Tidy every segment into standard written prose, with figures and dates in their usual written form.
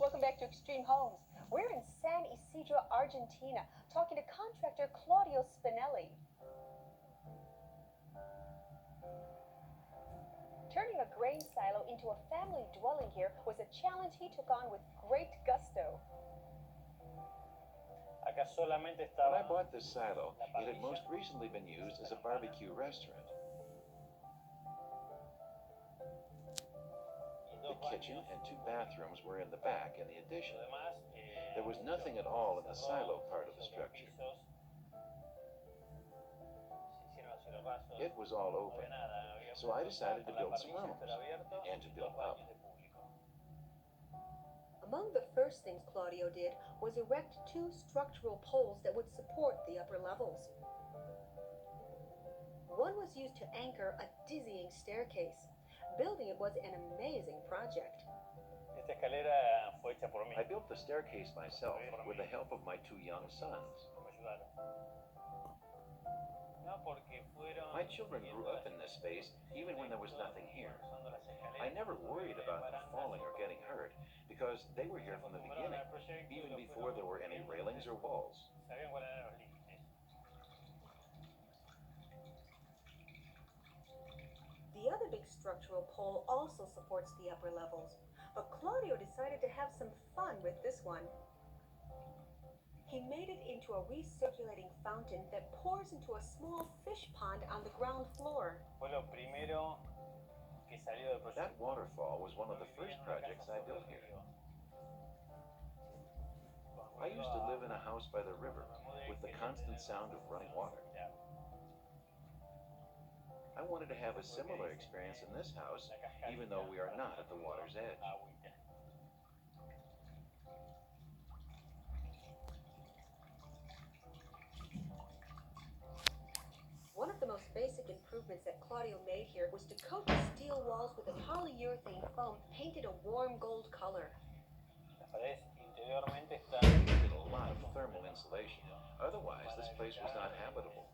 welcome back to Extreme Homes. We're in San Isidro, Argentina, talking to contractor Claudio Spinelli. Turning a grain silo into a family dwelling here was a challenge he took on with great gusto. When I bought this silo, it had most recently been used as a barbecue restaurant. The kitchen and 2 bathrooms were in the back in the addition. There was nothing at all in the silo part of the structure. It was all open, so I decided to build some rooms and to build up. Among the first things Claudio did was erect 2 structural poles that would support the upper levels. One was used to anchor a dizzying staircase. Building it was an amazing project. I built the staircase myself with the help of my 2 young sons. My children grew up in this space even when there was nothing here. I never worried about them falling or getting hurt because they were here from the beginning, even before there were any railings or walls. The other big structural pole also supports the upper levels, but Claudio decided to have some fun with this one. He made it into a recirculating fountain that pours into a small fish pond on the ground floor. That waterfall was one of the first projects I built here. I used to live in a house by the river with the constant sound of running water. I wanted to have a similar experience in this house, even though we are not at the water's edge. One of the most basic improvements that Claudio made here was to coat the steel walls with a polyurethane foam painted a warm gold color. I needed a lot of thermal insulation, otherwise this place was not habitable.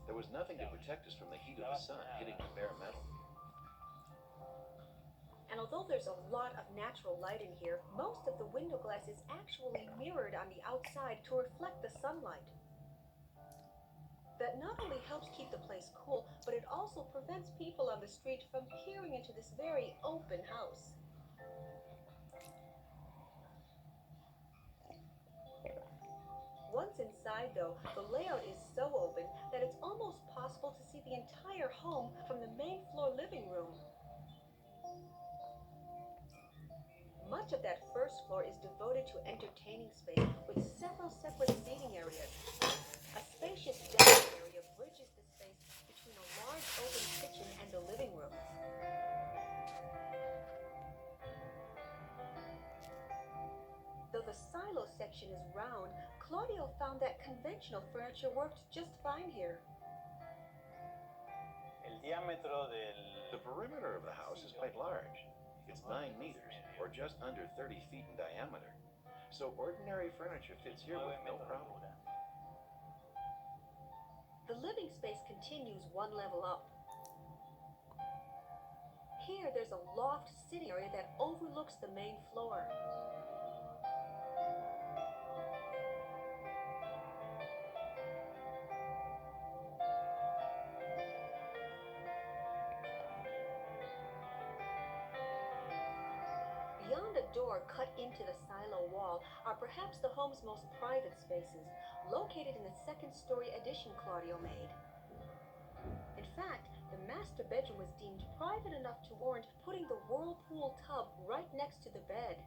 There was nothing to protect us from the heat of the sun hitting the bare metal. And although there's a lot of natural light in here, most of the window glass is actually mirrored on the outside to reflect the sunlight. That not only helps keep the place cool, but it also prevents people on the street from peering into this very open house. Once inside, though, the layout is so open that it's almost possible to see the entire home from the main floor living room. Much of that first floor is devoted to entertaining space with several separate seating areas. A spacious dining area bridges the space between a large open kitchen and the living room. Though the silo section is round, Claudio found that conventional furniture worked just fine here. The perimeter of the house is quite large. It's 9 meters, or just under 30 feet in diameter. So ordinary furniture fits here with no problem. The living space continues one level up. Here there's a loft sitting area that overlooks the main floor. Beyond a door cut into the silo wall are perhaps the home's most private spaces, located in the 2nd-story addition Claudio made. In fact, the master bedroom was deemed private enough to warrant putting the whirlpool tub right next to the bed.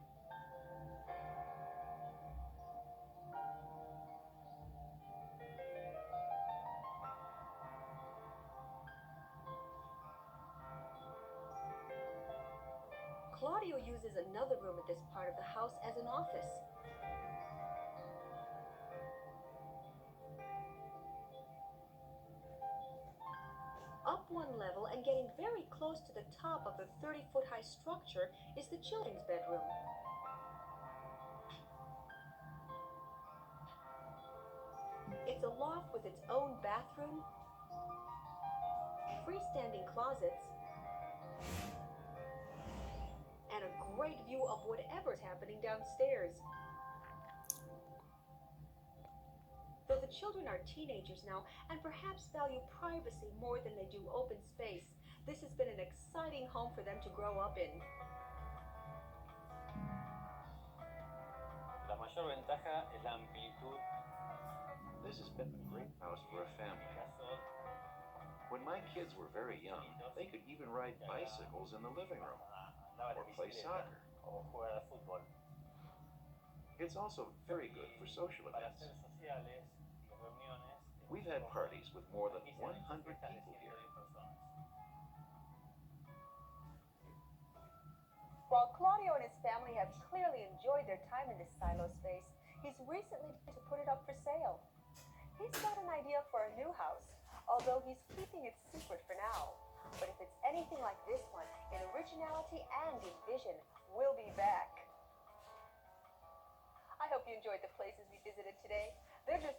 Claudio uses another room at this part of the house as an office. Up one level and getting very close to the top of the 30-foot-high structure is the children's bedroom. It's a loft with its own bathroom, freestanding closets, and a great view view of whatever's happening downstairs. Though the children are teenagers now and perhaps value privacy more than they do open space, this has been an exciting home for them to grow up in. La mayor ventaja es la amplitud. This has been a great house for a family. When my kids were very young, they could even ride bicycles in the living room or play soccer. It's also very good for social events. We've had parties with more than 100 people here. While Claudio and his family have clearly enjoyed their time in this silo space, he's recently decided to put it up for sale. He's got an idea for a new house, although he's keeping it secret for now. But if it's anything like this one, in originality and in vision, we'll be back. I hope you enjoyed the places we visited today. They're just